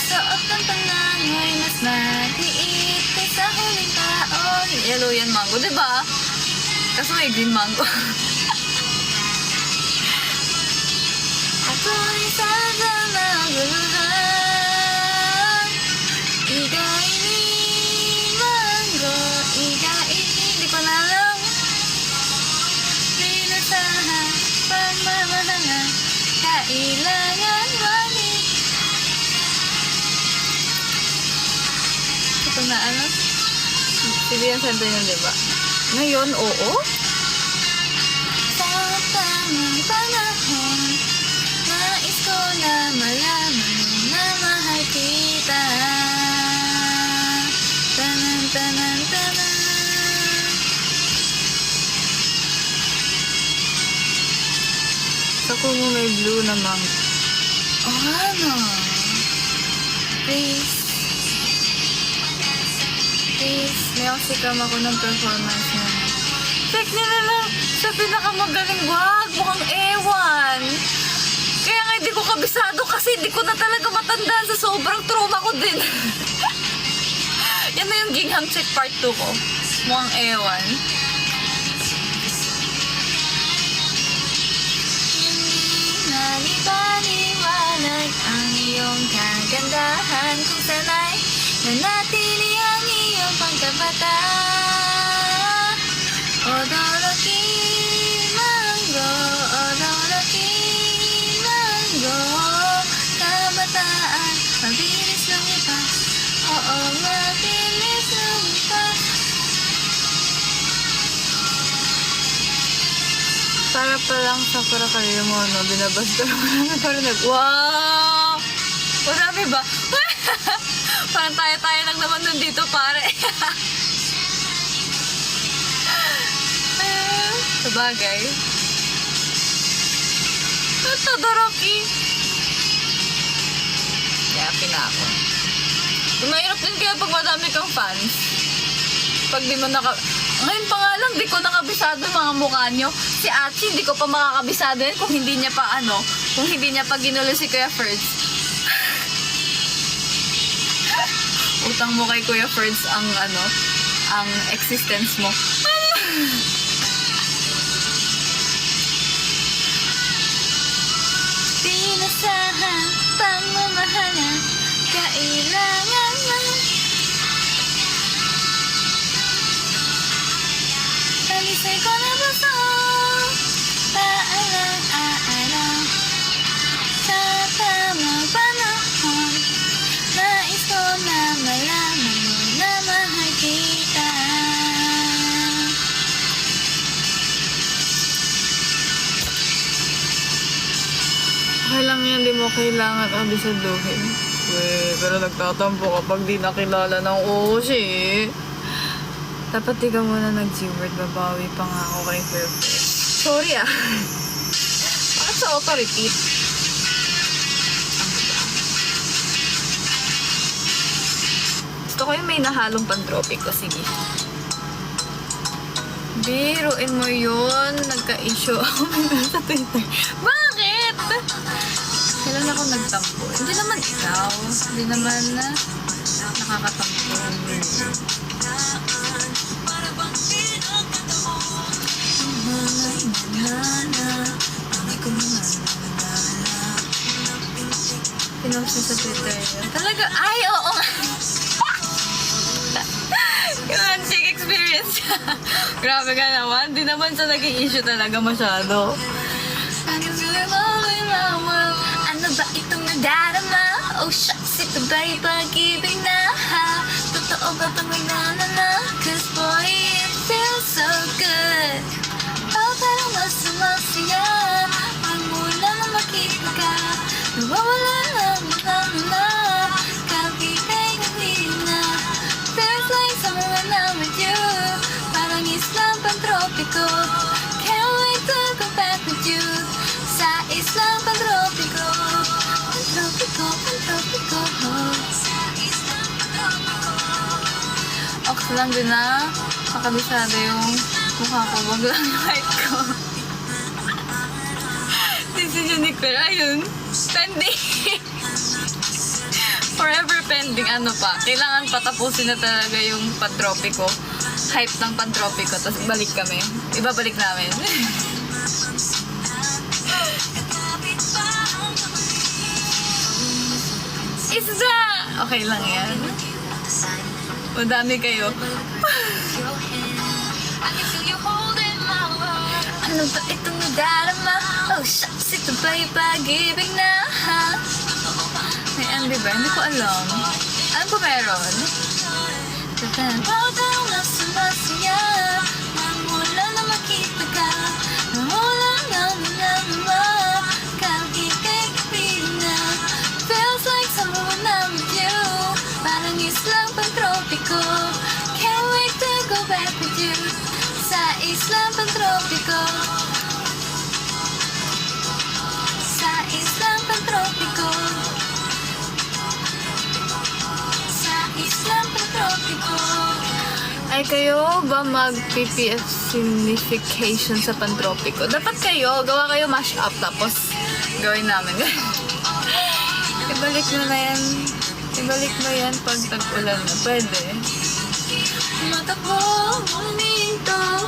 Suot ng pangangoy, mas maliit kaysa huling taon. Yellow yan mango, diba? Kaso may green mango. Ako'y sadyang naguluhan. Igay ni mango, igay, hindi ko na alam. Pinasahan, pagmamahalan, kailangan mali. Ito na ano? Sige yan sento yun, diba? Ngayon, oo? Sa tamang panahon, nais ko na malaman na mahal kita. Tanan, tanan, tanan. Ako mo may blue namang. Oh, ano? Please. Please. May osikam ako ng performance na. Check nila lang sa pinakamagaling. Wag, mukhang ewan. Kaya nga hindi ko kabisado kasi hindi ko na talaga matandaan sa sobrang trauma ko din. Yan na yung gingham check part 2 ko. Mukhang ewan. Nalipaliwanag ang iyong kagandahan kung sanay nanatili ang iyong pagkabata. Odoroki mango, odoroki mango, kabataan, mabilis lumipas. Oo, mabilis lumipas. Para palang Sakura Karimono, binabasta mo namin parang wow! Marami ba? Parang tayo-tayo lang naman nun dito, pare. Sabagay. Todoroki. Yapi na ako. Mahirap din kaya pag madami kang fans. Pag di mo ngayon pa nga lang, di ko nakabisado yung mga mukha nyo. Si Achi, di ko pa makakabisado yun kung hindi niya pa kung hindi niya pa ginulo si Kuya Ferds. Utang mo kay Kuya Ferds ang existence mo. Pinasahan, pagmamahalan, kailangan man. Talisay ko na baso, paalang-aalang. Sa tamang panahon, nais ko na malaman mo na mahal kita. Okay lang yan, di mo kailangan abisaduhin. Pero nagtatampo kapag di nakilala ng Oshi. Dapat di ka muna nag-G-word, babawi pa nga ako kay Perfect. Sorry Bakit sa auto-repeat? Gusto ko yung may nahalong pan-tropico. Sige. Biruin mo yun. Nagka-issue ako sa Twitter. Bakit? Kailan ako nagtampo? Hindi naman ikaw. Hindi naman nakakatampo. Pinost niya sa Twitter yun. Talaga, ay, oo. Yung handshake experience. Grabe ka naman. Di naman siya naging issue talaga masyado. Ano ba itong nadarama? Oh shucks, ito ba'y pag-ibig na ha? Totoo ba itong nagnanana? Cause boy, it feels so good. Oh, parang mas sumasaya. Ang mula na makita ka. Nawawala na. Kapitay na. Feels like someone now with you. Parang islang pantropiko. Can't wait to go back with you. Sa islang pantropiko. Pantropiko. Okay lang din na. Makabisado yung mukha ko. Wag lang yung height ko. This is unique. Ayun. Standing. Forever. ano pa, kailangan patapusin na talaga yung Pantropiko. Hype ng Pantropiko, tapos balik kami. Ibabalik namin. Isda! Okay lang yan. Madami kayo. Ano ba itong nadarama? Oh shucks, ito ba'y pag-ibig na? May MB ba? Hindi ko alam. Ano ba meron? Pagdaw na sumasaya, mamula na makita ka, mamula na manama, kagigay na. Feels like someone I'm with you, parang islang pantropiko. Can't wait to go back with you, sa islang pantropiko. Sa islang pantropiko. Ay, kayo ba mag-PPF signification sa Pantropiko? Dapat kayo, gawa kayo mash up tapos gawin namin. Ibalik mo na yan. Ibalik mo yan pag tag-ulan na. Pwede. Matakbo, muminto.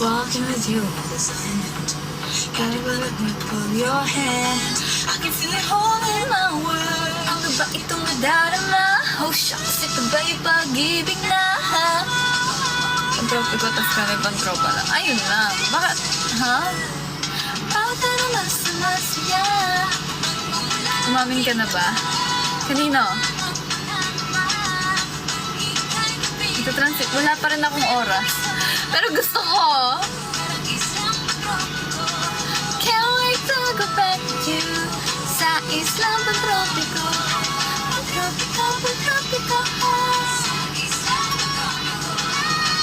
Walking with you. Gotta let me pull your hand. I can feel it holding my world. Ano ba itong nadarama? Oh shucks, ito ba'y pag-ibig na? Pantropiko, tas kami pantropa lang. Ayun lang. Bakit? Ha? Bawat ano na sumasaya. Umamin ka na ba? Kanino? Ito transit. Wala pa rin akong oras. Pero gusto ko. Can't wait to go back to you, sa islang Pantropiko. Pantropiko, Pantropiko.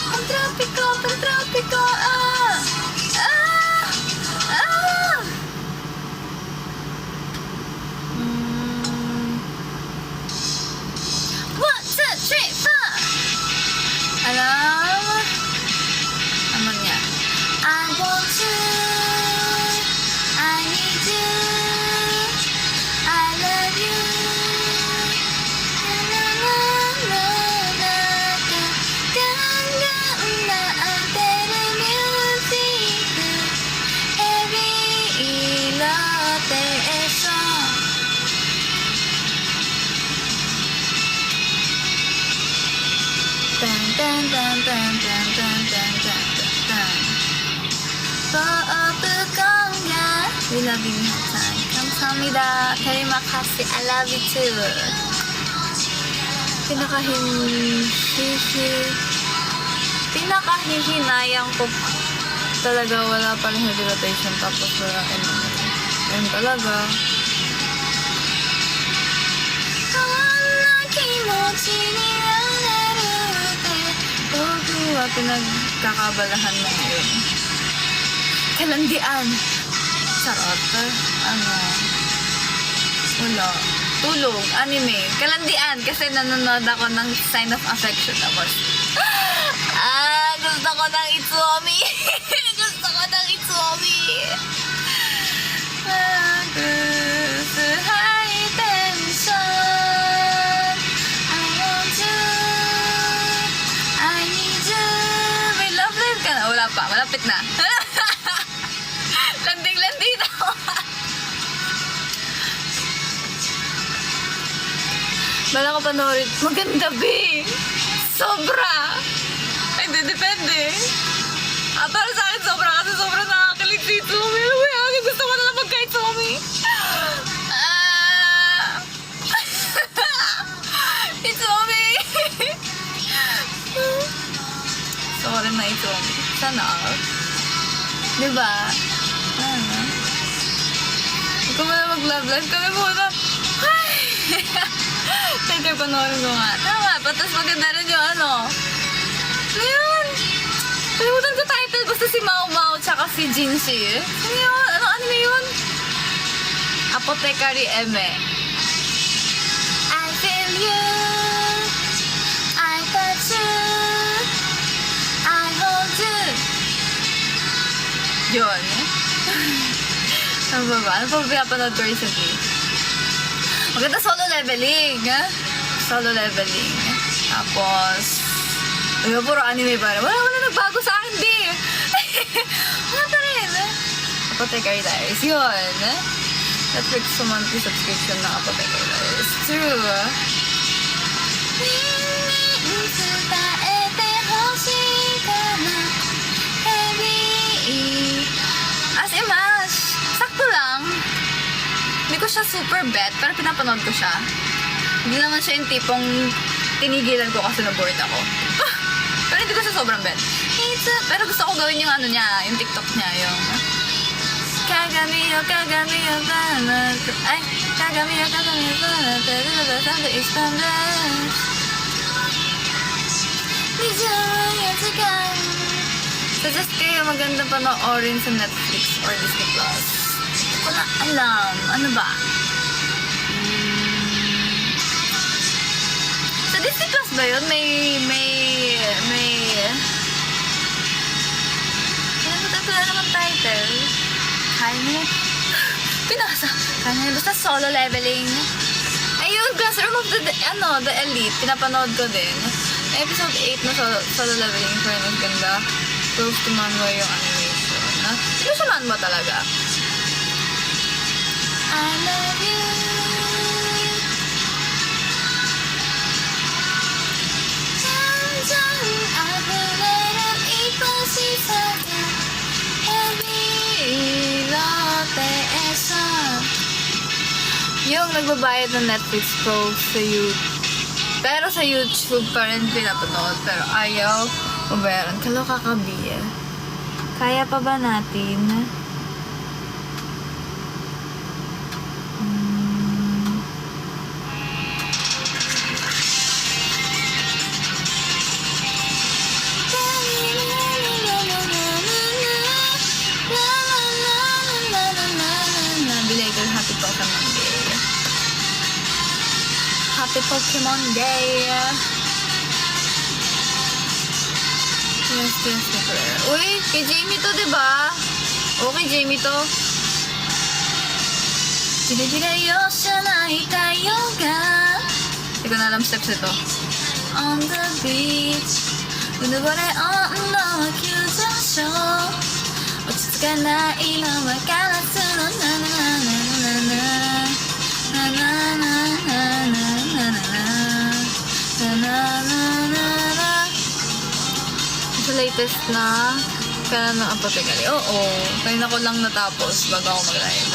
Pantropiko, Pantropiko. One, two, three, four. Alam? Ano niya? I want to. I need you, I love you. Na na na na na, ganda na natin ang music. Every ilote eso. Tan tan tan tan tan tan tan tan tan. We love you, Mihan. Kamsahamnida. Terima kasih. I love you too. Pinakahihinayang ko talaga, wala pa rin hydration, tapos wala ayun talaga. Pinagkakabalahan mo ngayon. Kalandian. Sarot. Ano? Wala. Tulog. Anime. Kalandian. Kasi nanonood ako ng Sign of Affection. Tapos, gusto ko ng Itsuomi. Gusto ko ng Itsuomi. Gusto high tension. I want you. I need you. May love life ka na. Wala pa. Malapit na. Landing-landing na ako. Bala ko panoorin. Maganda, be. Sobra. Ay, depende. Para sa akin, sobra. Kasi sobra nakakakilig si Itsumi. Gusto ko na lang magka-Itsumi. Itsumi. Gusto ko rin na Itsumi. Sana all. Diba? Ano? Huwag ko muna mag-love life. Kami muna. Ay! Tete, panoorin ko nga. Tama, patas maganda rin yung ano. Ano yun? Kalimutan ko title. Basta si Mao Mao tsaka si Jinshi. Ano yun? Ano anime yun? Apothecary Eme. I feel you. I touch you. I hold you. Yun. Ano ba ba? Ano pa ba pinapanood ko recently? Maganda Solo Leveling. Solo Leveling. Tapos, puro anime ba? Wala nagbago sa akin, di. Wala pa rin. Apothecary Diaries. Yun. Netflix monthly subscription ng Apothecary Diaries. True. As in, Mash, sakto lang. Hindi ko siya super bet, pero pinapanood ko siya. Hindi naman siya yung tipong tinigilan ko kasi na-bored ako. Pero hindi ko siya sobrang bet. Pero gusto ko gawin yung ano niya, yung TikTok niya, yung Kagami yo bana. Ay, Kagami yo bana. Sunday is Sunday. Suggest kayo maganda panoorin sa Netflix or Disney Plus. Hindi ko na alam. Ano ba? Sa Disney Plus ba yun? Wala naman title. Kaya mo. Pinasa. Kaya basta Solo Leveling. Ayun, Classroom of the Elite. Pinapanood ko din. Episode 8 na Solo Leveling. Fairness, ganda. Close to manhwa yung animation. Hindi siya manhwa talaga. I love you. Yung nagbabayad ng Netflix Pro sa YouTube. Pero sa YouTube pa rin pinapanood. Pero ayaw mabayaran. Kaloka ka, Bia. Kaya pa ba natin? Happy Pokemon Day. Happy Pokemon Day. Yes, prayer. Uy, kay Jamie to, diba? Okay, Jamie to. Jinajinayo shanai tayo ga. Hindi ko na alam steps ito. On the beach. Unubore on no accusation. Ochitsuka nai no wakaratsu no na na na na na na na na na na na na na. Sa latest na kaya ng Apothecary. Oo. Kaya na ko lang natapos bago ako mag-live.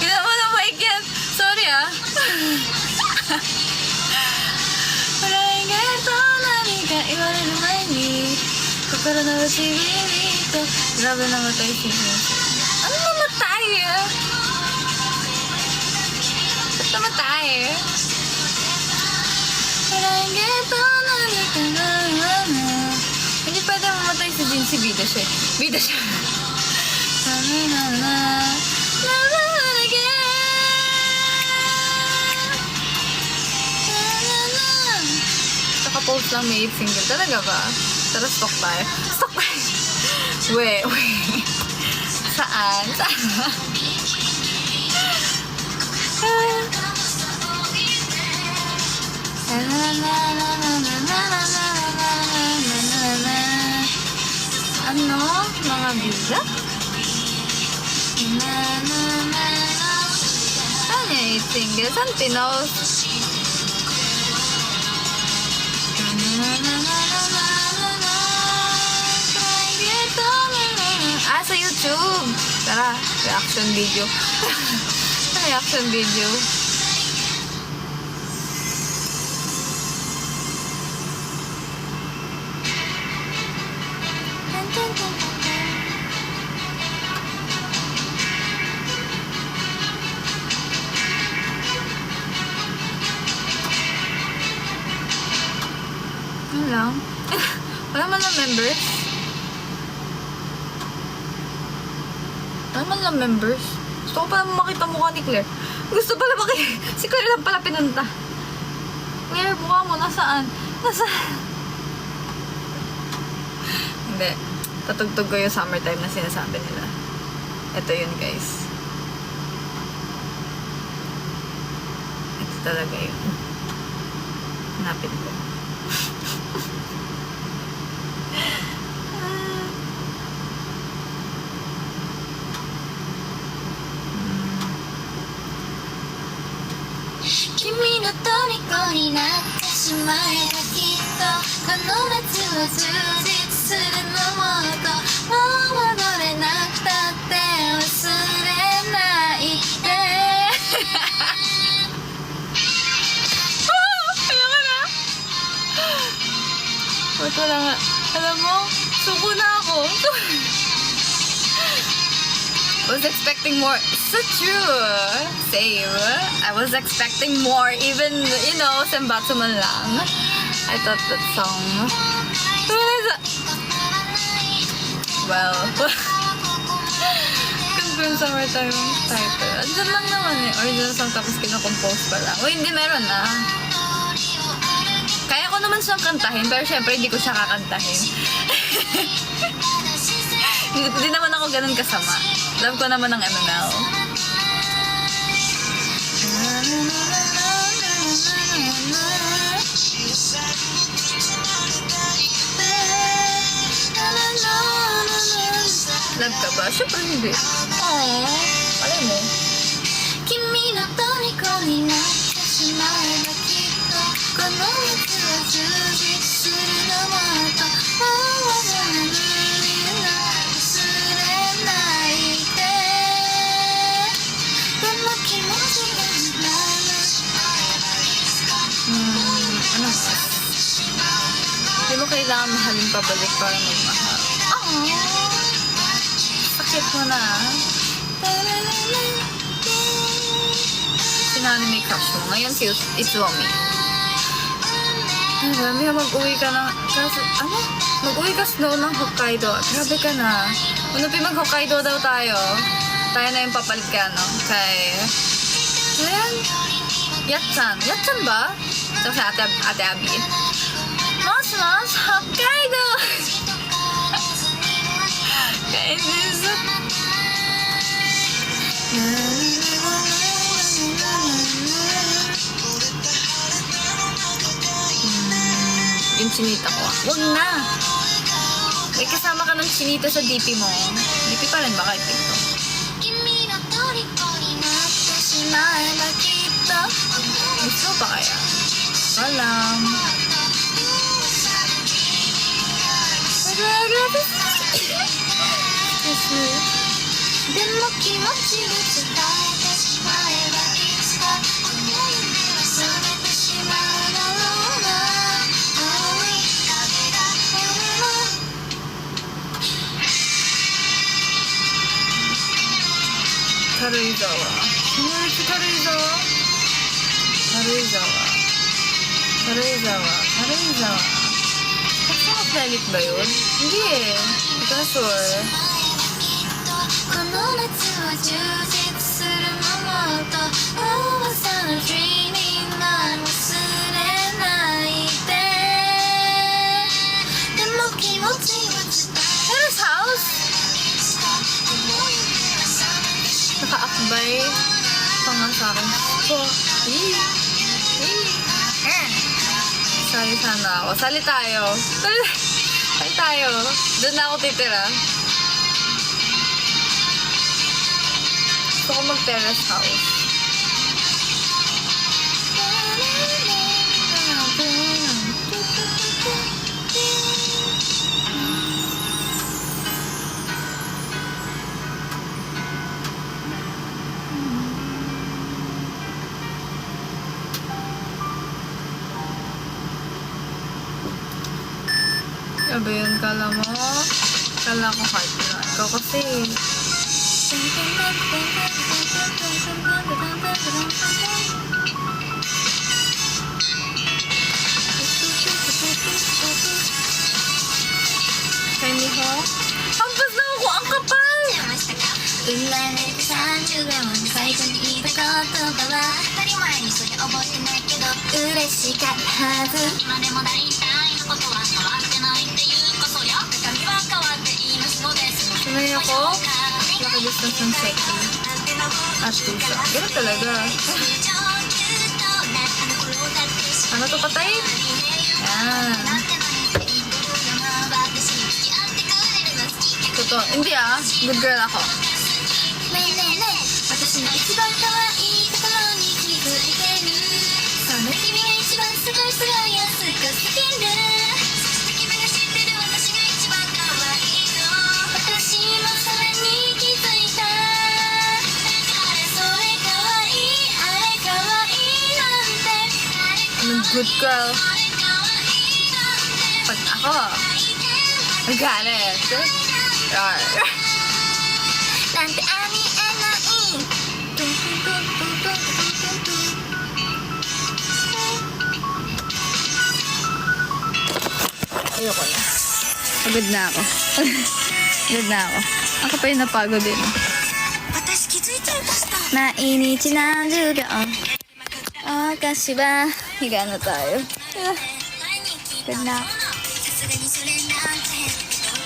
Kaya mo na mic yan. Sorry ah. Grabe namatay si Vinci. Ano namatay? Ba't namatay? Hindi pwede mamatay si Vinci. Bida siya. Bida siya. Naka-post lang may 8 single. Talaga ba? Tara, stock tayo. Stock tayo. Wait. Saan? Ano? Mga bida? Saan yung 8 single? Saan pinost? Sa YouTube. Tara, reaction video. Reaction video. Ano lang? Wala man lang members. Wala man lang members. Gusto ko pala makita mukha ni Claire. Gusto pala makita. Si Claire lang pala pinunta. Claire, mukha mo. Nasaan? Nasaan? Hindi. Patugtog ko yung summertime na sinasabi nila. Ito yun, guys. Ito talaga yun. Hanapin ko. Kimi no toriko ni natte shimae ba kitto Kono natsu wa jujitsu suru no moっともう戻れなくたって忘れないでAyoko na. Ito na nga. Alam mo, suko na ako. Was expecting more. So true. Same. I was expecting more. Even, you know, Senbatsu man lang. I thought that song. Well. Confirm summertime title. Andyan lang naman eh. Original song tapos kinocompose pa lang. O hindi, meron na. Kaya ko naman siyang kantahin, pero syempre hindi ko siya kakantahin. Hindi naman ako ganun kasama. Love ko naman ng MML. Love ka ba? Syempre hindi. Aww. Alam mo. Kimi no toriko ni natte shimae ba kitto Kono natsu wa jujitsu suru no moっともう戻れない忘れないででも気持ちがAno ba? Hindi mo kailangan mahalin pabalik para magmahal. Aww Sakit mo na. Sinani may crush mo. Ngayon si Itsuomi. Ay, Rami, mag-uwi ka na. Kasi, ano? Mag-uwi ka snow ng Hokkaido. Grabe ka na. Unupi mag-Hokkaido daw tayo. Tayo na yung papalit ka, no? Kay... Ayan. Yatsan. Yatsan ba? Ito si Ate Abby. Mas, Hokkaido! Kainis. Yung chinita ko. Huwag na! May kasama ka ng chinita sa DP mo. DP pa rin ba kahit TikTok? 君の虜になってしまえばきっと Gusto mo pa kaya? Walang. Excuse me. でも気持ちを伝えてしまえばいつかこの夢は覚めてしまうだろうな青い風が軽井沢。友達軽井沢。軽井沢。軽井沢。軽井沢。Kasama planet ba yun? Hindi eh. Hindi ko na sure. この夏は充実するものと噂の dreaming な忘れないででも気持ちは伝え Terrace house? Nakaakbay pa nga sa akin. Sali sana ako. Sali tayo. Sali tayo. Doon na ako titira. Gusto ko mag-terrace house. Sabi yun, kala mo? Kala ko heart na. Ikaw kasi. Kay Miho? Hampas na ako! Ang kapal! 生まれて30年も最初に言った言葉は当たり前にそれ覚えてないけど嬉しかったはず今でも大体のことは変わってないっていうかそりゃ中身は変わってい Sanay ako, laki distance ng sexy. At tusa. Ganun talaga. Ano to, patayin? Yan. Totoo. Hindi good girl ako. 私の一番可愛いところに気づいてるそんな君が一番すごいすごい安く好きる君が知ってる私が一番可愛いの私もそれに気づいたそれ可愛いあれ可愛いなんて Good girl. Pag ako, magalit. Rar. なんてありえないトントントントントントントントン Ayoko na. Pagod na ako. Pagod na ako. Ako pa yung napagod din. 私気づいちゃいました 毎日何十秒お菓子はhiga na tayo. Good na. さすがにそれなんて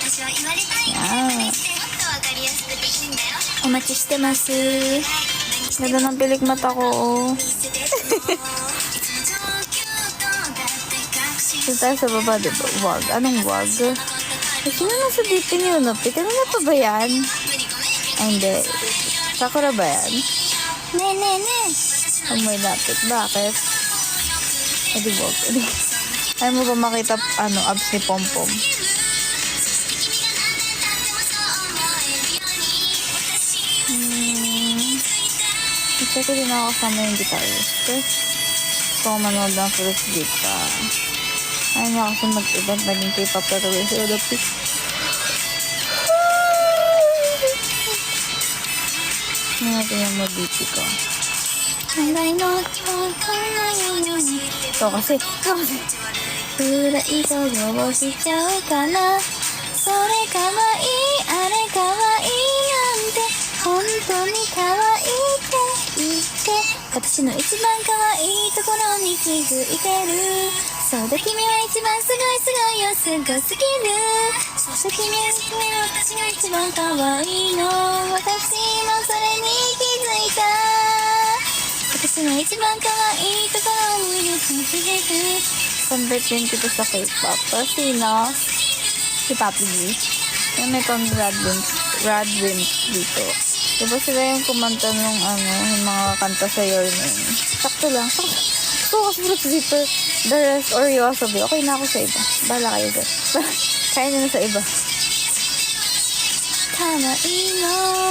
私は言われたい Wow. もっとわかりやすくていいんだよ O待ちしてます. Ganda ng pilik mata ko. Dito tayo sa baba, diba? Wag. Anong wag? Sino nasa dito niyo? Kanina pa ba yan? Ay, hindi. Sakura ba yan? Ne. Ang may lapit. Bakit? Edi wag. Ayaw mo ba makita abs ni Pompom? Check ko din ako kasama yung guitarist. Gusto ko manood ng first guitar. Ayaw niya kasi mag-event naging K-pop talaga sa Olympic. Ano natin yung mag-BP ko? Ito kasi. プライドをしちゃうかなそれかわいいあれかわいいなんて本当にかわいいって言って私の一番かわいいところに気づいてるそうだ君は一番すごいすごいよすごすぎるそうだ君は私が一番かわいいの私もそれに気づいた私の一番かわいいところに気づいてる Convert din kita sa K-pop. Sino? Si Papi G. Yung may Radwimp dito. Diba sila yung kumanta nung yung mga kanta sa Your Name. Sakto lang. So, kasi Fruit Zipper, the rest, or Yoasobi. Okay na ako sa iba. Bahala kayo dyan. Kaya nyo na sa iba. 可愛いの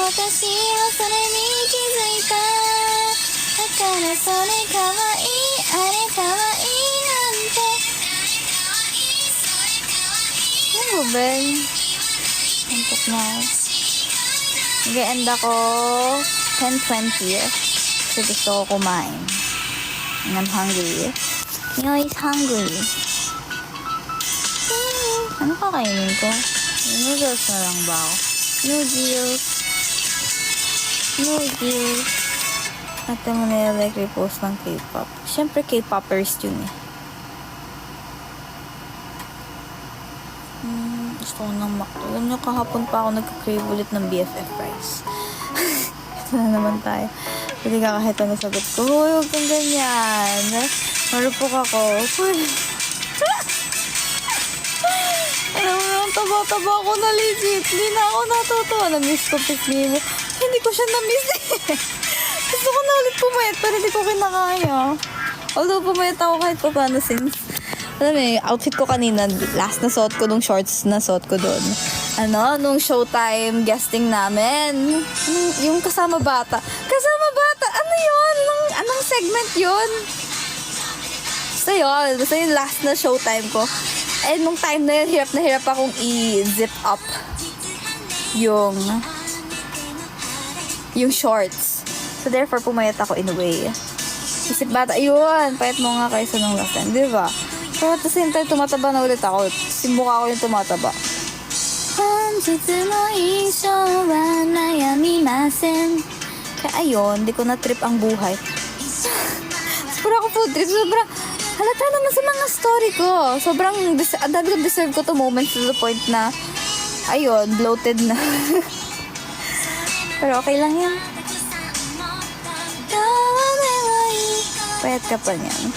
私はそれに気づいただからそれ可愛いあれ可愛いなんて Ano ba, Ben? Antok na ako. Nag-end ako 10:20. Kasi gusto ko kumain. And I'm hungry. Neo is hungry. Ano kakainin ko? Noodles na lang ba ako? Noodles. Ate mo na like repost ng K-pop. Siyempre K-popers yun eh. Gusto ko ng McDo. Alam nyo, kahapon pa ako nagka-crave ulit ng BFF fries. Ito na naman tayo. Pwede ka kahit ano sagot ko. Huwag kang ganyan. Marupok ako. Alam mo, ang taba-taba ako na legit. Hindi na ako natutuwa. Na-miss ko Pikmimo. Hindi ko siya na-miss eh. Gusto ko na ulit pumayat pero hindi ko kinakaya. Although pumayat ako kahit pa paano since alam mo outfit ko kanina, last na suot ko nung shorts na suot ko doon. Nung showtime guesting namin. Yung kasama bata. Kasama bata? Ano yun? Anong segment yun? Basta yun. Basta yung last na showtime ko. And nung time na yun, hirap na hirap akong i-zip up yung shorts. So therefore, pumayat ako in a way. Isip bata, yun, payat mo nga kaysa nung last time, di ba? So at the same time, tumataba na ulit ako. Simbuka ko yung tumataba. 本日の印象は悩みません Kaya ayun, di ko na trip ang buhay. Sobrang ako food trip, sobrang halata naman sa mga story ko. Sobrang, ang dami ko deserve ko to moments to the point na ayun, bloated na. Pero okay lang yan. Payat ka pa niyan.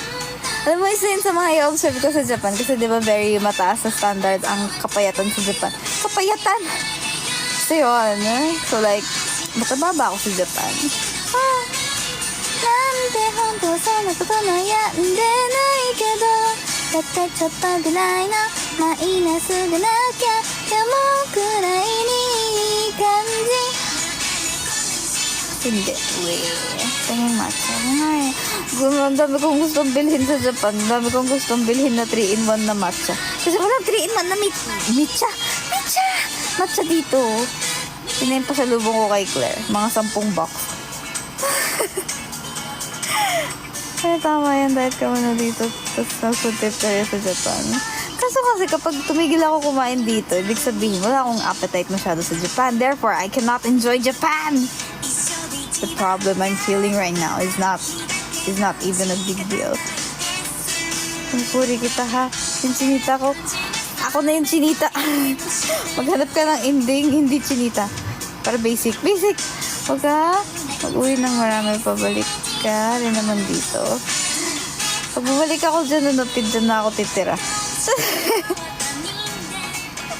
Alam mo, isa yun sa mga i-observe ko sa Japan kasi di ba very mataas sa standard ang kapayatan sa Japan. Kapayatan! So yun, so like, matababa ako sa Japan. Nante honto sona koto no yande nai kedo datte chotto gurai no minus ga nakya kamo kurai ni ii kanji. Hindi, wait. Tingin matcha. Ay, ang dami kong gustong bilhin sa Japan. Ang dami kong gustong bilhin na 3-in-1 na matcha. Kasi walang 3-in-1 na matcha. Matcha dito. Pinapasalubong ko kay Claire. Mga 10 box. Kaya tama yan. Dahil ka muna dito. Tapos nagsuntip tayo sa Japan. Kaso kasi kapag tumigil ako kumain dito, ibig sabihin, wala akong appetite masyado sa Japan. Therefore, I cannot enjoy Japan. The problem I'm feeling right now is not even a big deal. Puri kita ha. Yung chinita ko. Ako na yung chinita. Maghanap ka ng ending, hindi chinita. Para basic. Huwag ka mag-uwi ng marami, pabalik ka rin naman dito. Pag bumalik ako dyan, dyan na ako titira.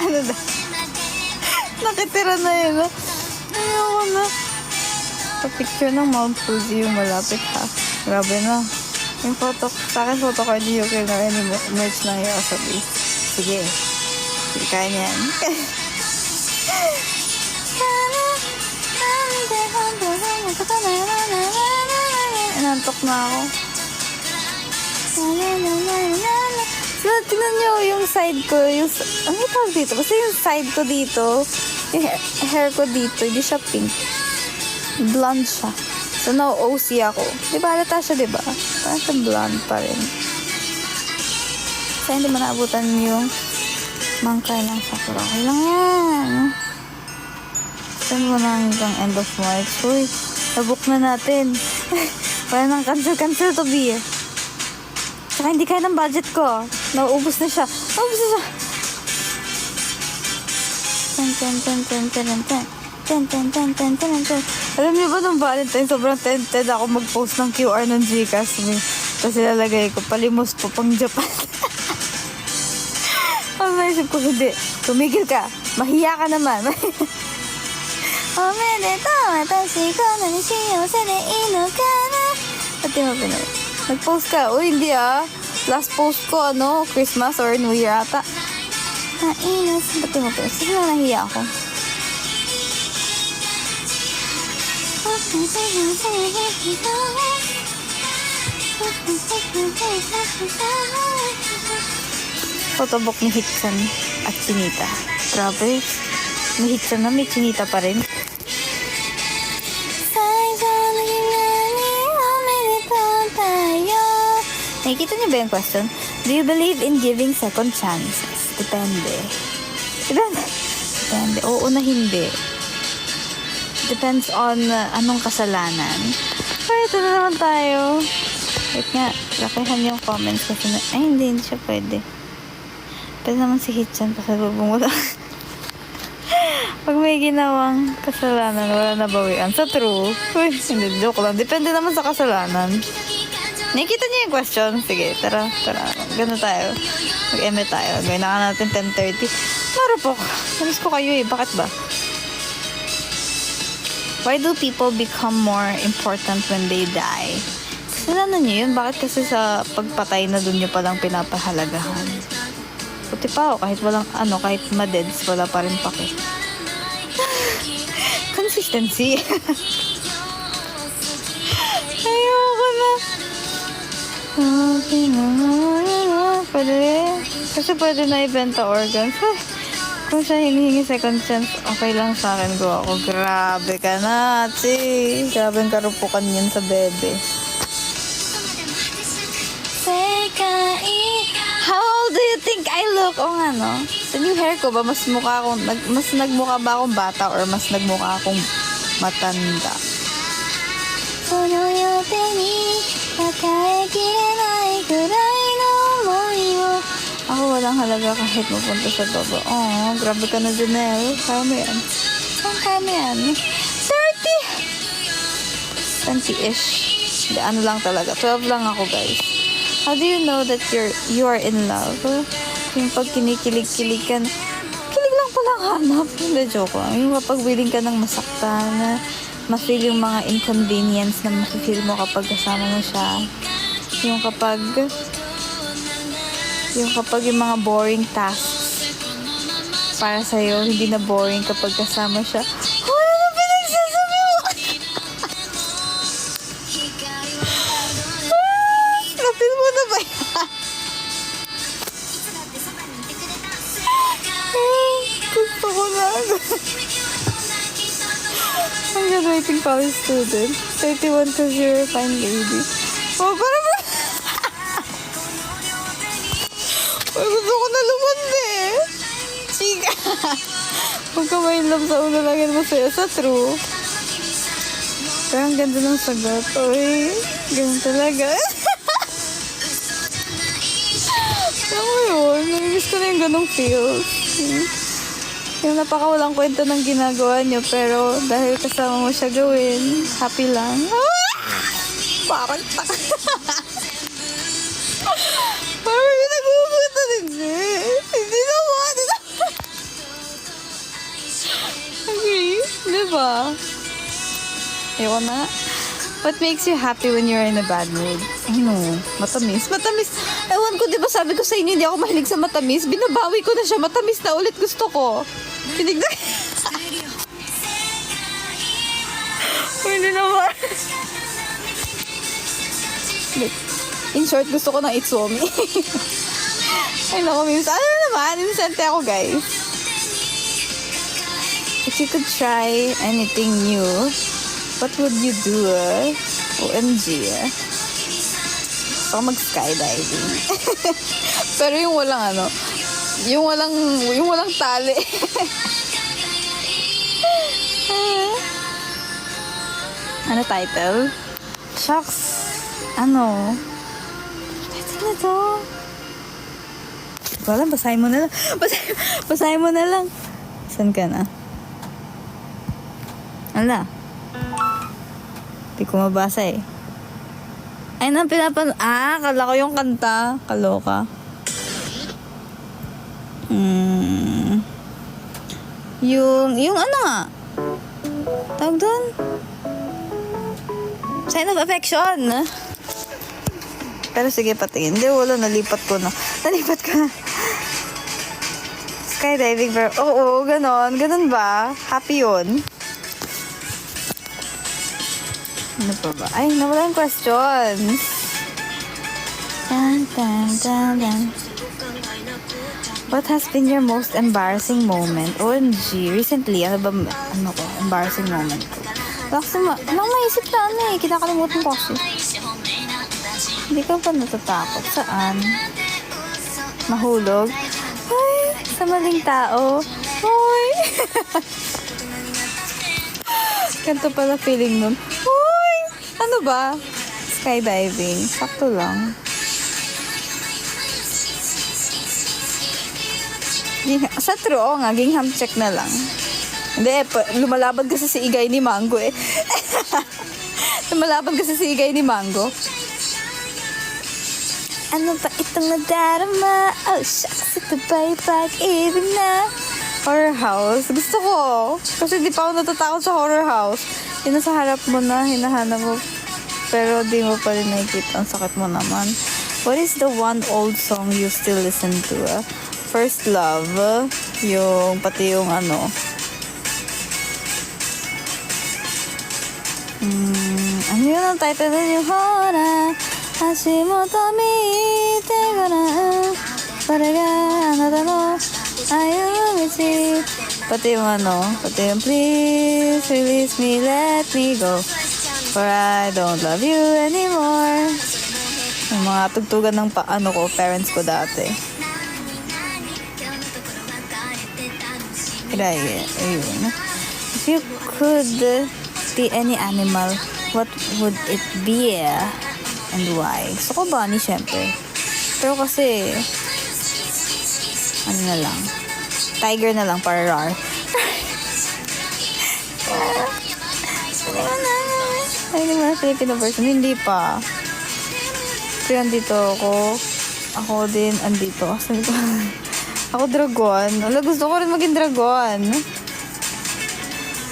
Ano na? Nakitira na yun, no? Ayoko na. Pa-picture ng Mount Fuji yung malapit, ha? Grabe na. Yung photo, sa akin photo card ni Yuki na any merch na Yoasobi. Sige. Sige, kaya niyan. Nantok na ako. So, tingnan nyo yung side ko. Ano tawag dito? Basta yung side ko dito, yung hair ko dito, hindi siya pink. Blonde siya. So, now OC ako. Di ba halata siya, di ba? Parang siya blonde pa rin. So, hindi mo naabutan yung mangkay ng sakura. Okay lang yan. Saan mo na hanggang end of March? Uy, nabook na natin. Parang nang cancel to be. Saka hindi kaya ng budget ko. Nauubos na siya. Alam niyo ba nung Valentine, sobrang tempted ako mag-post ng QR ng Gcash me. Tapos ilalagay ko, palimos po pang Japan. Ang naisip ko, hindi. Tumigil ka. Mahiya ka naman. Omedeto, watashi ko nani shiyose de ino kana. Pati mo pinag. Nag-post ka. Uy, hindi ah. Last post ko, Christmas or New Year ata. Nainos. Pati mo pinag. Sige na nahiya ako. Photobok ni Hitchan at Chinita. Grabe. May Hitchan na, may Chinita pa rin. Nakikita niyo ba yung question? Do you believe in giving second chances? Depende. Oo na hindi. Depends on anong kasalanan. Pero ito na naman tayo. Wait nga, lakihan yung comments kasi hindi siya pwede. Pwede naman si Hitchan pasalubong mo lang. Pag may ginawang kasalanan, wala na bawian. Sa true. Uy, hindi, joke lang. Depende naman sa kasalanan. Nakikita niyo yung question? Sige, tara. Gano'n tayo. Mag-eme tayo. Gawin na ka natin 10:30. Marupok. Namiss ko kayo eh. Bakit ba? Why do people become more important when they die? Kasi ano nyo yun? Bakit kasi sa pagpatay na dun nyo palang pinapahalagahan? Puti pa ako. Kahit walang kahit madeds, wala pa rin pake. Consistency. Ayoko na. Pwede. Kasi pwede na ibenta organs. Kung siya hinihingi second chance, okay lang sa akin. Go ako. Grabe ka na, Chi. Grabe ang karupukan yun sa bebe. How old do you think I look? O nga, no? Sa new hair ko ba, mas nagmukha ba akong bata or mas nagmukha akong matanda? Ako walang halaga kahit mapunta sa baba. Oh, grabe ka na, Janelle. Kaya mo yan. Kaya mo yan. 20-ish. Hindi, ano lang talaga. 12 lang ako, guys. How do you know that you are in love? Yung pag kinikilig-kilig ka na, kilig lang palang hanap. Hindi, joke lang. Yung kapag willing ka ng masaktan, ma-feel yung mga inconvenience na ma-feel mo kapag kasama mo siya. Yung kapag yung mga boring tasks para sa'yo, hindi na boring kapag kasama siya. Ano na pinagsasabi mo? Napil mo na ba yan? Gusto ko na. I'm graduating college student. 31 because you're a fine lady. Oh, parang gusto ko na lumandi. Chika. Huwag ka ma-inlove sa una lang yan masaya sa true. Pero ang ganda ng sagot. Uy, ganun talaga. Alam mo yun, namiss ko na yung ganong feels. Yung napakawalang kwenta ng ginagawa niyo, pero dahil kasama mo siya gawin, happy lang. Parang tak. Parang yung nag-uubuta din siya. Hindi naman. Agree? Diba? Ayoko na. What makes you happy when you're in a bad mood? Ano? Matamis. Matamis. Ewan ko, diba sabi ko sa inyo, hindi ako mahilig sa matamis. Binabawi ko na siya. Matamis na ulit gusto ko. Pinigda. Hindi naman. In short, gusto ko ng itsomi. Ay, naku, memes. Ano naman? Insente ako, guys. If you could try anything new, what would you do? OMG. Gusto ko mag-skydiving. Pero yung walang ano, yung walang tali. Ano title? Shucks. Ano? Title na to. Wala, basahin mo na lang. Basahin mo na lang. Saan ka na? Ala. Hindi ko mabasa eh. Ay, kala ko yung kanta. Kaloka. Yung ano nga? Tawag doon? Sign of affection. Pero sige, patingin. Hindi, wala. Nalipat ko na. Skydiving. Oo, ganon. Ganon ba? Happy yun. Ano pa ba? Ay, nawala yung questions. Dun, dun, dun, dun. What has been your most embarrassing moment? OMG. Recently, embarrassing moment ko. Kasi maisip na kinakalimutan ko kasi. Hindi ka pa natatakot. Saan? Mahulog? Ay, sa maling tao. Hoy! Ganito pala feeling nun. Hoy! Ano ba? Skydiving. Sakto lang. Sa true, nga, gingham check na lang. Hindi, lumalaban kasi si Igay ni Mango eh. Lumalaban kasi si Igay ni Mango. Ano ba itong nadarama? Oh, shucks, ito ba'y pag-ibig na? Horror house. Gusto ko. Kasi di pa ako natatakot sa horror house. Yun nasa harap mo na, hinahanap mo. Pero di mo pa rin nakikita. Ang sakit mo naman. What is the one old song you still listen to? First Love. Yung, pati yung ano. Ano yun ang title din yung Hora Hashimoto mite kara Parega anata no ayumichi. Pati yung ano, pati yung please release me, let me go, for I don't love you anymore. Yung mga tugtugan ng parents ko dati. Ayun. If you could be any animal, what would it be and why? Gusto ko bunny, syempre. Pero kasi Ano na lang. Tiger na lang para rar. Ay, hindi mo na Filipino version. Hindi pa. Pero andito ako. Ako din andito. Sabi ko, ako dragon. Ala, gusto ko rin maging dragon.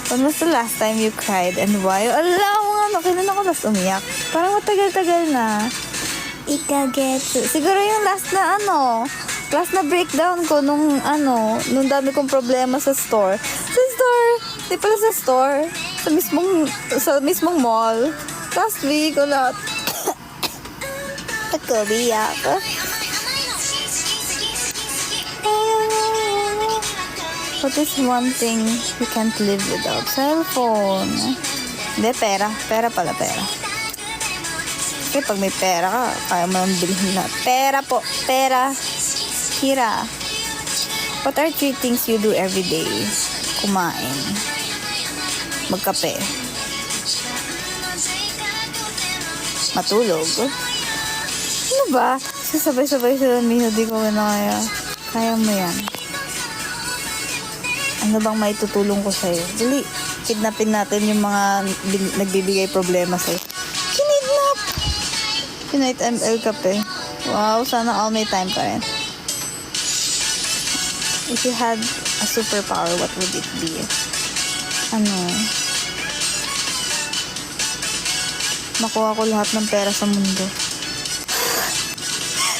When was the last time you cried and why? Ala, mga kailan ako last umiyak? Parang matagal-tagal na. Ikagetsu. Siguro yung last na last na breakdown ko nung dami kong problema sa store. Sa store! Di pala sa store. Sa mismong mall. Last week, ulat. Nagkabiyak. What is one thing you can't live without? Cellphone. Hindi, pera. Pera pala, pera. Kasi pag may pera ka, kaya mo nang bilhin na. Pera po. Pera. Hira. What are 3 things you do every day? Kumain. Magkape. Matulog. Ano ba? Sabay-sabay sila, Miho. Di ko na kaya. Kaya mo yan. Ano bang maitutulong ko sa'yo? Dali, kidnapin natin yung mga nagbibigay problema sa'yo. Kinidnap! Kinite ML kape. Wow, sana all may time pa rin. If you had a superpower, what would it be? Makuha ko lahat ng pera sa mundo.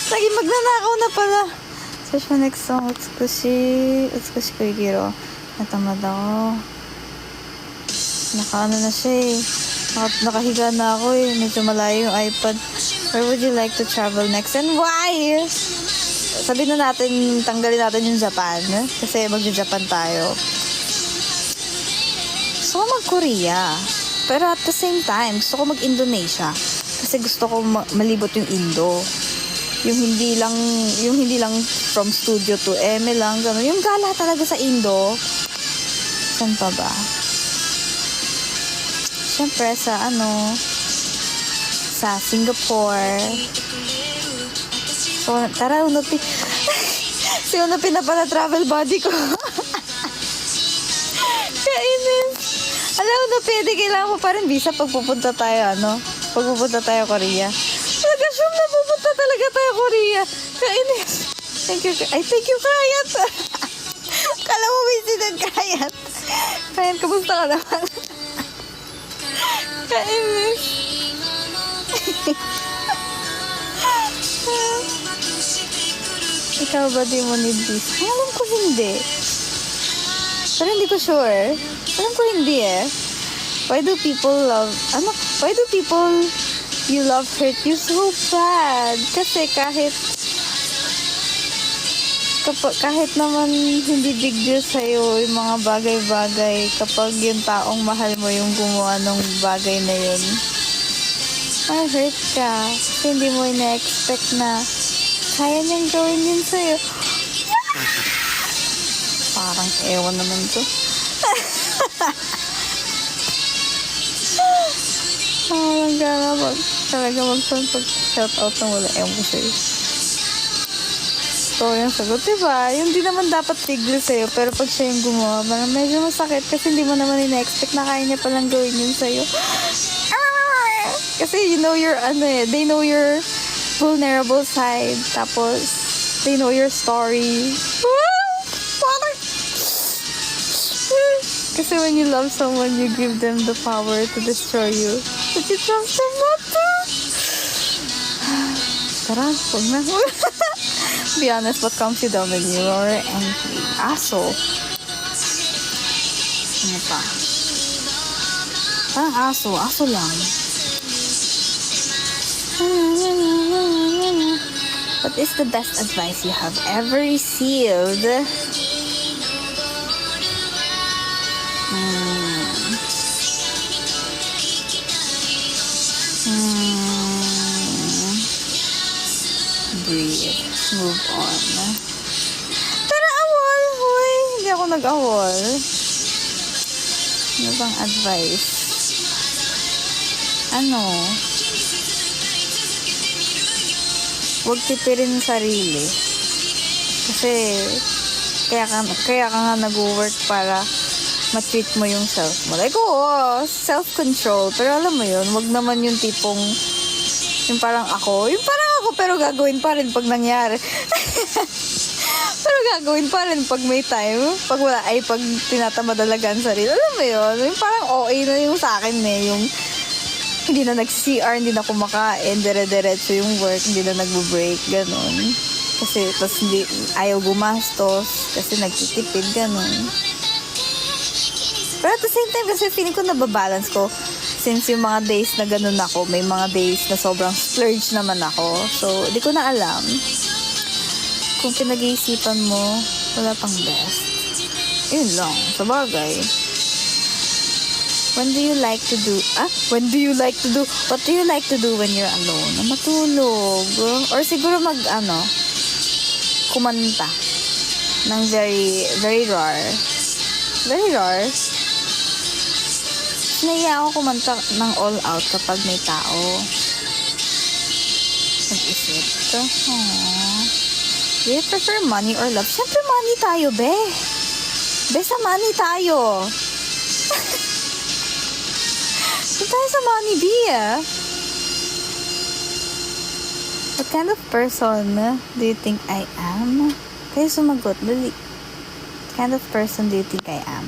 Lagi magnanakaw na pala. Search my next song. Utsukushi Koigiro. Natamad ako. Nakaano na siya eh. Nakahiga na ako eh. Medyo malayo yung iPad. Where would you like to travel next and why? Sabihin na natin, tanggalin natin yung Japan. Kasi magja-Japan tayo. Gusto ko mag-Korea. Pero at the same time, gusto ko mag-Indonesia. Kasi gusto ko malibot yung Indo. Yung hindi lang from studio to eme lang, gano'n. Yung gala talaga sa Indo. Saan pa ba? Siyempre sa sa Singapore. So, tara, si Unopi na pala travel buddy ko. Kainis. Alam mo, pwede kailangan mo pa rin visa pag pupunta tayo, pag pupunta tayo Korea. Nag-assume na pupunta talaga tayo Korea. Kainis. Thank you, Kayat. Kala mo may sinad, Kayat. Kayat, kamusta ka naman? Kainis. Ikaw ba di mo need this? Alam ko hindi. Pero hindi ko sure. Alam ko hindi eh. Why do people you love hurt you so bad? Kasi kahit naman hindi big deal sa'yo yung mga bagay-bagay, kapag yung taong mahal mo yung gumawa ng bagay na yun, ma-hurt ka. Kasi hindi mo ina-expect na kaya niyang gawin yun sa'yo. Parang ewan naman to. Parang gana talaga mag-shoutout ng wala ewan ko sa'yo. So, yung sagot, diba? Yung di naman dapat tigil sa'yo, pero pag siya yung gumawa, parang medyo masakit kasi hindi mo naman ina-expect na kaya niya palang gawin yun sa'yo. Kasi they know your vulnerable side, tapos they know your story. Kasi when you love someone, you give them the power to destroy you. But you trust them not to. Tara, huwag na. Be honest, what comes you down when you are angry? Aso. Ano pa? Parang aso. Aso lang. What is the best advice you have ever received? Breathe. Move on. Pero awol. Hoy, hindi ako nag-awol. Ano bang advice? Huwag tipirin sarili. Kasi, kaya ka nga nag-work para ma-treat mo yung self mo. Like, oo, self-control. Pero alam mo yun, wag naman yung tipong, yung parang ako, pero gagawin pa rin pag nangyari. Pero gagawin pa rin pag may time. Pag wala, pag tinatamad talaga ang sarili. Alam mo yun, yung parang OA na yung sa akin yung hindi na nag-CR, hindi na kumakain, dire-diretso yung work, hindi na nagbo-break, ganun. Kasi, tas hindi, ayaw gumastos, kasi nagtitipid, ganun. Pero at the same time, kasi feeling ko nababalance ko. Since yung mga days na ganun ako, may mga days na sobrang splurge naman ako. So, di ko na alam. Kung pinag-iisipan mo, wala pang best. Yun lang, sa bagay. What do you like to do when you're alone? Matulog. Or siguro kumanta. Ng very, very rare. Very rare. Naiya ako kumanta ng all out kapag may tao. Nag-isip. Do you prefer money or love? Siyempre money tayo, be. Be, sa money tayo. Doon tayo sa money, be, What kind of person do you think I am? Kayo sumagot, dali. What kind of person do you think I am?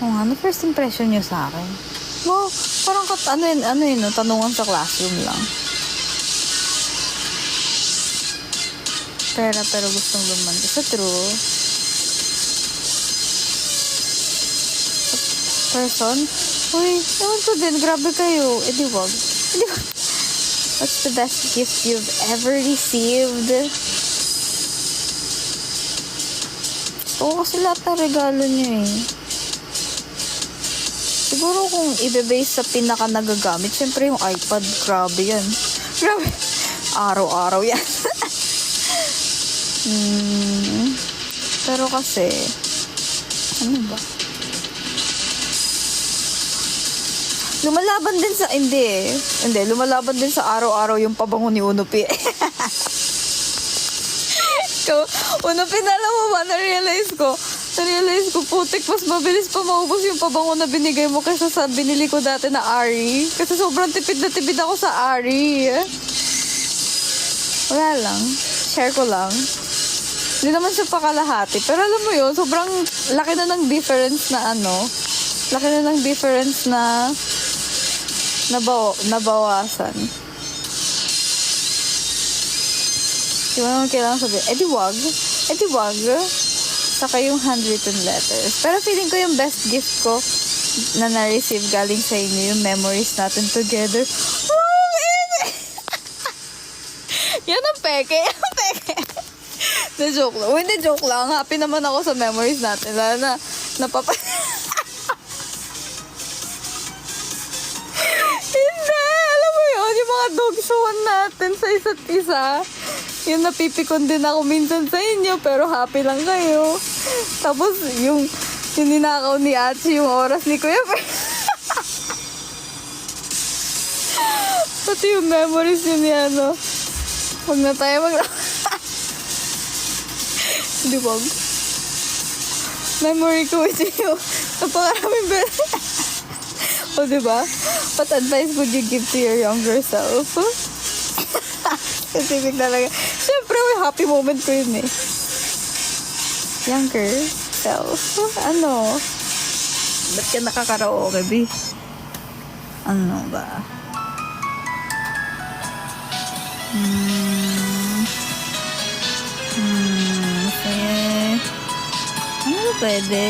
Ano first impression nyo sa akin? Wow, parang tanungan sa classroom lang. Pero gustong lumandi sa true. Person? Uy, ewan ko din, grabe kayo. Di wag. What's the best gift you've ever received? Oo, kasi lahat ng regalo niyo Siguro kung ibe-base sa pinaka nagagamit, syempre yung iPad, grabe yan. Grabe. Araw-araw yan. Pero kasi, ano ba? Lumalaban din sa araw-araw yung pabango ni Unupi. Unupi, alam mo ba, na-realize ko, putik, mas mabilis pa maubos yung pabango na binigay mo kaysa sa binili ko dati na Ari. Kasi sobrang tipid na tipid ako sa Ari. Wala lang. Share ko lang. Hindi naman siya pakalahati. Pero alam mo yun, sobrang laki na ng difference na laki na ng difference na nabawasan. Di mo naman kailangan sabihin, edi wag. Saka yung handwritten letters. Pero feeling ko yung best gift ko na na-receive galing sa inyo, yung memories natin together. Oh, baby! Yan ang peke. Na-joke lang. Hindi joke lang. Happy naman ako sa memories natin. Lalo na Hindi! Alam mo yun, yung mga dogsuan natin sa isa't isa. Yung napipikon din ako minsan sa inyo, pero happy lang kayo. Tapos, yung ninakaw ni Achi, yung oras ni Kuya Fer. Pati yung memories yun ni Huwag na tayo Di wag. Memory ko with you. Napakaraming beses. O, diba? What advice would you give to your younger self? Specific talaga. Siyempre, may happy moment ko yun Younger self? Ba't ka nakakaraoke, B? Ano ba? Okay. Ano ba pwede?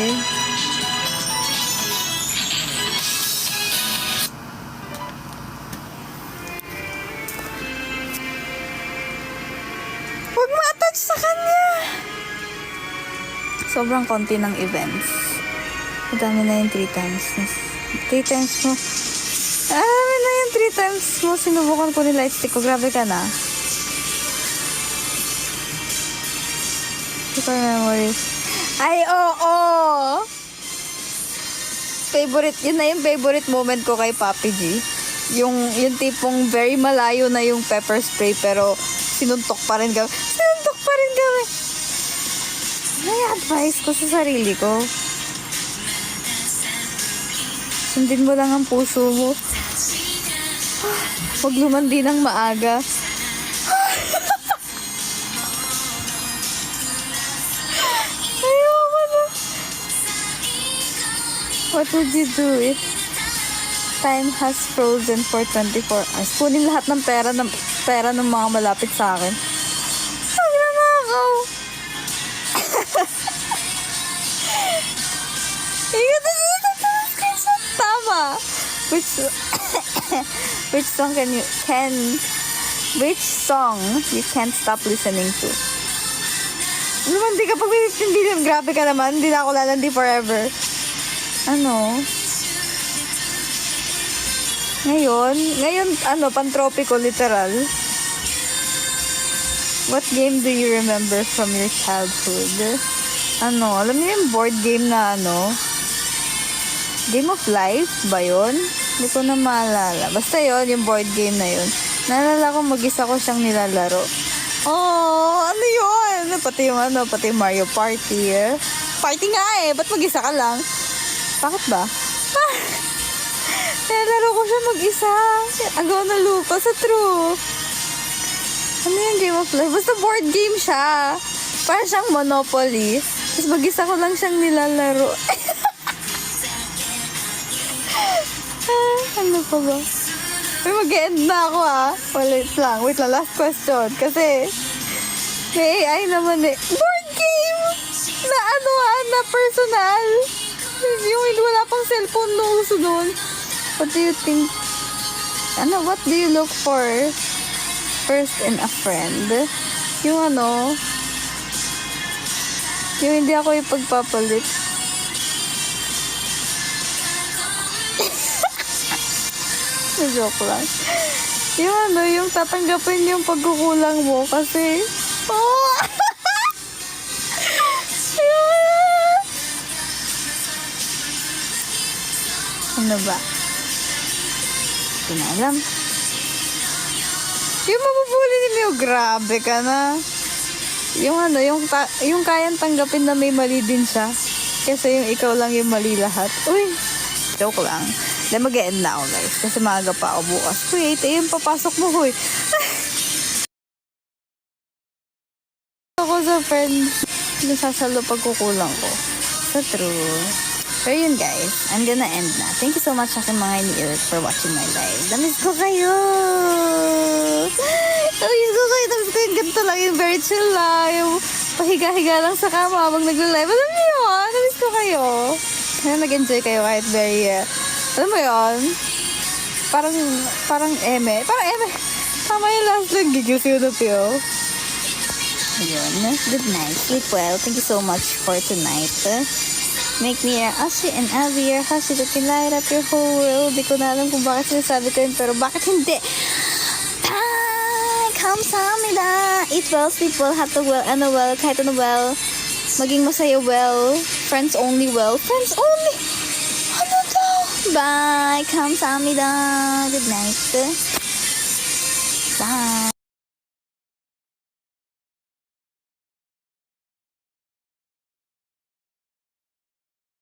Huwag ma-attach sa kanya! Sobrang konti ng events. Madami na yung 3 times. 3 times mo. Madami na yung 3 times mo. Sinubukan ko ni lightstick ko. Grabe ka na. Super memories. Ay, oo! Favorite. Yun na yung favorite moment ko kay Papi G. Yung tipong very malayo na yung pepper spray pero sinuntok pa rin kami. Sinuntok pa rin kami. May advice ko sa sarili ko. Sundin mo lang ang puso mo. Huwag lumandi ng maaga. Ayoko na. What would you do if time has frozen for 24 hours? Kunin lahat ng pera ng mga malapit sa akin. Ang nanakaw. Tama. Which song which song you can't stop listening to? Lumandi ka pag 15 billion, grabe ka naman. Hindi na ako lalandi forever. Ano? Ngayon, pantropiko, literal. What game do you remember from your childhood? Alam niyo yung board game na Game of Life ba yun? Hindi ko na maalala. Basta yun, yung board game na yun. Naalala ko, mag-isa ko siyang nilalaro. Oh, ano yun? Pati yung Mario Party. Party nga ba't mag-isa ka lang? Bakit ba? Nilalaro ko siya mag-isa. Agaw na lupa sa true. Ano yung Game of Life? Basta board game siya. Parang siyang Monopoly. Tapos mag-isa ko lang siyang nilalaro. Ano pa ba? Mag-end na ako Wait lang, last question. Kasi, may AI naman Board game! Na personal. Yung wala pang cellphone na uso doon. What do you think? What do you look for first in a friend? Yung yung hindi ako ipagpapalit. Joke lang. Yung tatanggapin yung pagkukulang mo kasi ano ba? Hindi na alam. Yung mabubuli niyo, grabe ka na. Yung kayang tanggapin na may mali din siya. Kasi yung ikaw lang yung mali lahat. Uy, joke lang. Then mag-end na ako, guys. Kasi maaga pa ako bukas. Wait, yung papasok mo, huy. Ako sa friends, nasasalo pagkukulang ko. So true. Pero yun, guys. I'm gonna end na. Thank you so much sa aking mga ini-irk for watching my live. Namiss ko kayo! Namiss ko yung ganito lang. Yung very chill lang. Yung pahiga-higa lang sa kama habang nag-live. Alam niyo yun? Namiss ko kayo. Kaya nag-enjoy kayo kahit very... alam mo yun? Parang eme. Tama yung last lang. Gigil si Udopio. Ayun. Good night. Sleep well. Thank you so much for tonight. Make me your Ashi and I'll be your Hashi that can light up your whole world. Di ko na alam kung bakit sinasabi ko yun, pero bakit hindi? Kamsahamnida. Eat well, sleep well, have to well, kahit well. Maging masaya well. Friends only well. Friends only. Bye. Kamsahamnida. Good night.